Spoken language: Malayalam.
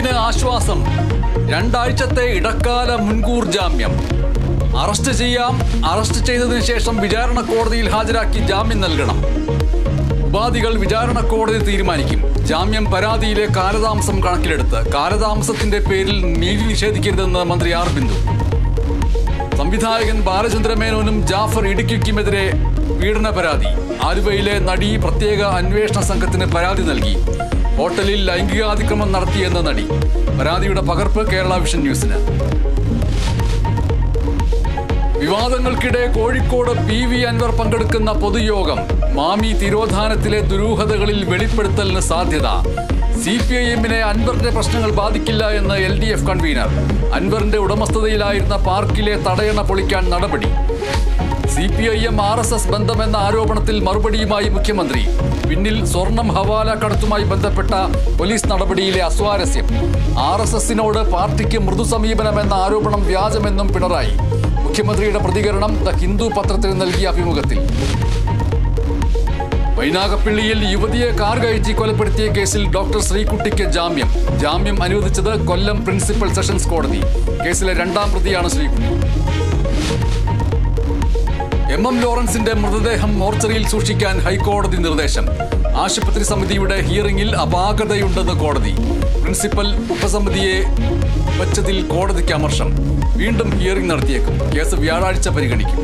കുഞ്ഞിന് ആശ്വാസം. 2 ആഴ്ചത്തെ ഇടക്കാല മുൻകൂർ ജാമ്യം. അറസ്റ്റ് ചെയ്യാം. അറസ്റ്റ് ചെയ്തതിനു ശേഷം വിചാരണ കോടതിയിൽ ഹാജരാക്കി ജാമ്യം നൽകണം. ഉപാധികൾ വിചാരണ കോടതി തീരുമാനിക്കും. ജാമ്യം പരാതിയിലെ കാലതാമസം കണക്കിലെടുത്ത് കാലതാമസത്തിന്റെ പേരിൽ നീതി നിഷേധിക്കരുതെന്ന് മന്ത്രി ആർ ബിന്ദു. സംവിധായകൻ ബാലചന്ദ്രമേനോനും ജാഫർ ഇടുക്കിക്കുമെതിരെ പീഡന പരാതി. ആലുവയിലെ നടി പ്രത്യേക അന്വേഷണ സംഘത്തിന് പരാതി നൽകി. ഹോട്ടലിൽ ലൈംഗികാതിക്രമം നടത്തിയെന്ന നടി. പരാതിയുടെ പകർപ്പ് കേരള വിഷൻ ന്യൂസിന്. വിവാദങ്ങൾക്കിടെ കോഴിക്കോട് PV അൻവർ പങ്കെടുക്കുന്ന പൊതുയോഗം. മാമി തിരോധാനത്തിലെ ദുരൂഹതകളിൽ വെളിപ്പെടുത്തലിന് സാധ്യത. CPIM-നെ അൻവറിന്റെ പ്രശ്നങ്ങൾ ബാധിക്കില്ല എന്ന് LDF കൺവീനർ. അൻവറിന്റെ ഉടമസ്ഥതയിലായിരുന്ന പാർക്കിലെ തടയണ പൊളിക്കാൻ നടപടി. CPIM RSS ബന്ധമെന്ന ആരോപണത്തിൽ മറുപടിയുമായി മുഖ്യമന്ത്രി. പിന്നിൽ സ്വർണം ഹവാല കടത്തുമായി ബന്ധപ്പെട്ട പോലീസ് നടപടിയിലെ അസ്വാരസ്യം. RSS-നോട് പാർട്ടിക്ക് മൃദു സമീപനമെന്ന ആരോപണം വ്യാജമെന്നും പിണറായി. മുഖ്യമന്ത്രിയുടെ പ്രതികരണം ദ ഹിന്ദു പത്രത്തിന് നൽകിയ അഭിമുഖത്തിൽ. വൈനാഗപ്പള്ളിയിൽ യുവതിയെ കാർ കയറ്റി കൊലപ്പെടുത്തിയ കേസിൽ ഡോക്ടർ ശ്രീകുട്ടിക്ക് ജാമ്യം. ജാമ്യം അനുവദിച്ചത് കൊല്ലം പ്രിൻസിപ്പൽ സെഷൻസ് കോടതി. കേസിലെ 2ാം പ്രതിയാണ് ശ്രീകുട്ടി. MM ലോറൻസിന്റെ മൃതദേഹം മോർച്ചറിയിൽ സൂക്ഷിക്കാൻ ഹൈക്കോടതി നിർദ്ദേശം. ആശുപത്രി സമിതിയുടെ ഹിയറിംഗിൽ അപാകതയുണ്ടെന്ന് കോടതി. പ്രിൻസിപ്പൽ ഉപസമിതിയെ വച്ചതിൽ കോടതിക്ക് അമർഷം. വീണ്ടും ഹിയറിംഗ് നടത്തിയേക്കും. കേസ് വ്യാഴാഴ്ച പരിഗണിക്കും.